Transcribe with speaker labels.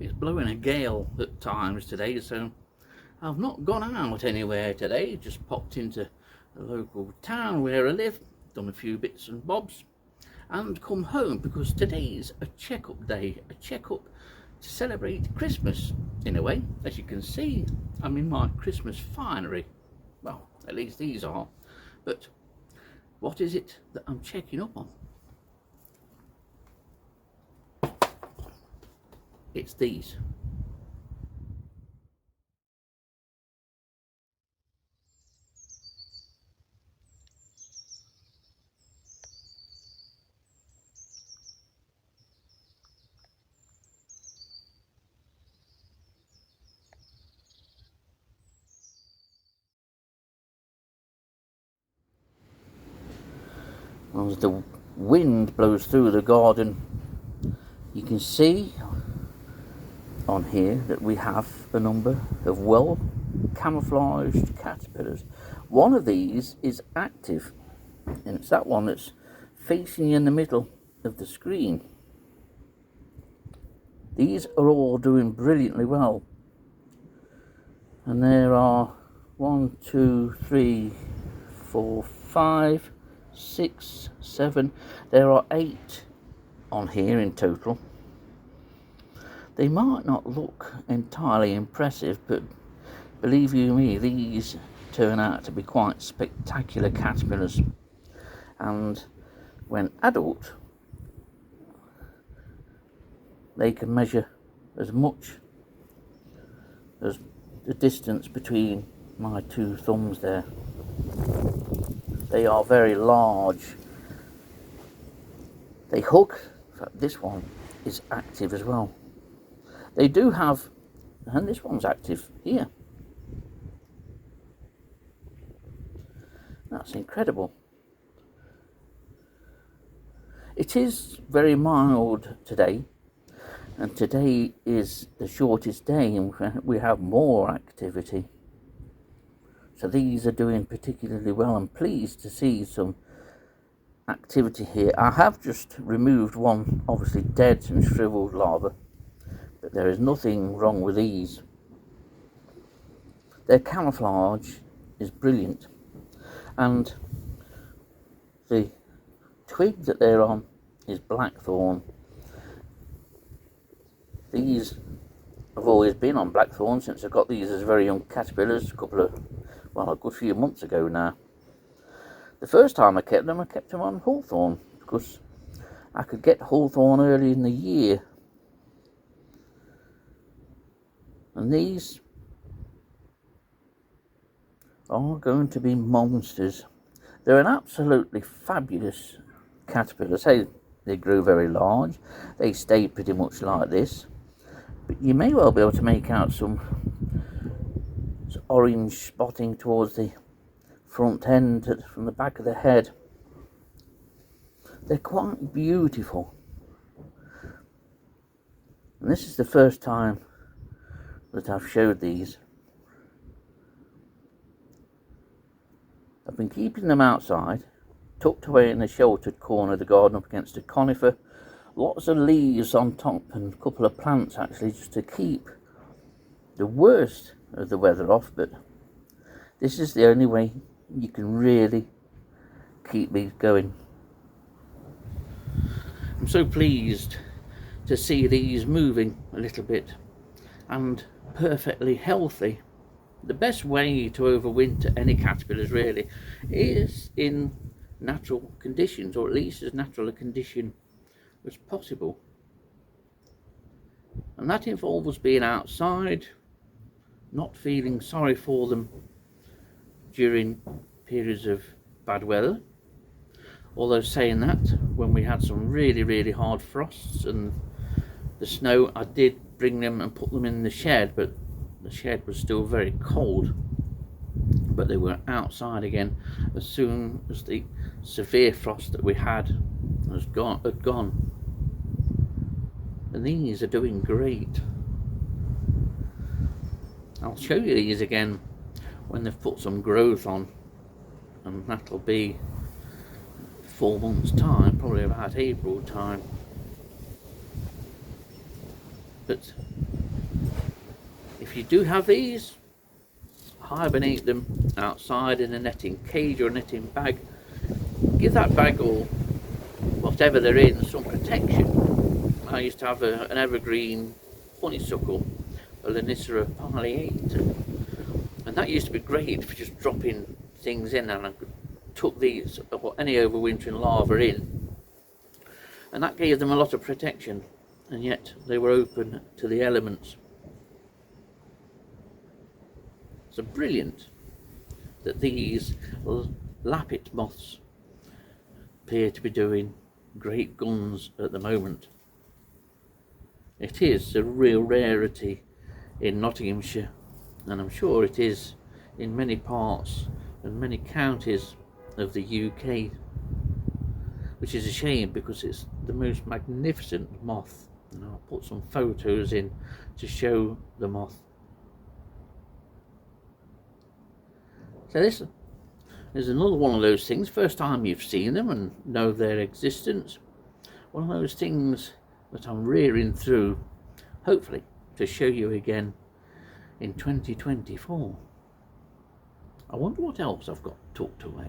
Speaker 1: It's blowing a gale at times today, so I've not gone out anywhere today. Just popped into the local town where I live, done a few bits and bobs, and come home because today's a check-up day, a check-up to celebrate Christmas in a way. As you can see, I'm in my Christmas finery. Well, at least these are. But what is it that I'm checking up on? It's these. As the wind blows through the garden, you can see on here that we have a number of well camouflaged caterpillars. One of these is active, and it's that one that's facing you in the middle of the screen. These are all doing brilliantly well, and there are 1, 2, 3, 4, 5, 6, 7. There are 8 on here in total. They might not look entirely impressive, but believe you me, these turn out to be quite spectacular caterpillars. And when adult, they can measure as much as the distance between my two thumbs there. They are very large. They hug. In fact, this one is active as well. They do have, and this one's active here. That's incredible. It is very mild today, and today is the shortest day, and we have more activity. So these are doing particularly well. I'm pleased to see some activity here. I have just removed one, obviously dead and shriveled larva, but there is nothing wrong with these. Their camouflage is brilliant, and the twig that they're on is blackthorn. These have always been on blackthorn since I got these as very young caterpillars a good few months ago now. The first time I kept them on hawthorn because I could get hawthorn early in the year. And these are going to be monsters. They're an absolutely fabulous caterpillar. Say they grew very large. They stay pretty much like this. But you may well be able to make out some orange spotting towards the front end from the back of the head. They're quite beautiful. And this is the first time that I've showed these. I've been keeping them outside, tucked away in the sheltered corner of the garden up against a conifer. Lots of leaves on top and a couple of plants actually, just to keep the worst of the weather off. But this is the only way you can really keep these going. I'm so pleased to see these moving a little bit and perfectly healthy. The best way to overwinter any caterpillars really is in natural conditions, or at least as natural a condition as possible, and that involves being outside, not feeling sorry for them during periods of bad weather. Although saying that, when we had some really hard frosts and the snow, I did bring them and put them in the shed, but the shed was still very cold. But they were outside again as soon as the severe frost that we had had gone. And these are doing great. I'll show you these again when they've put some growth on, and that'll be 4 months time, probably about April time. But if you do have these, hibernate them outside in a netting cage or a netting bag. Give that bag or whatever they're in some protection. I used to have an evergreen honeysuckle, a Lanicera palliata, and that used to be great for just dropping things in, and I took these or any overwintering larvae in, and that gave them a lot of protection, and yet they were open to the elements. So brilliant that these Lappet moths appear to be doing great guns at the moment. It is a real rarity in Nottinghamshire, and I'm sure it is in many parts and many counties of the UK, which is a shame because it's the most magnificent moth, and I'll put some photos in to show the moth. So this is another one of those things, first time you've seen them and know their existence, one of those things that I'm rearing through, hopefully to show you again in 2024. I wonder what else I've got tucked away.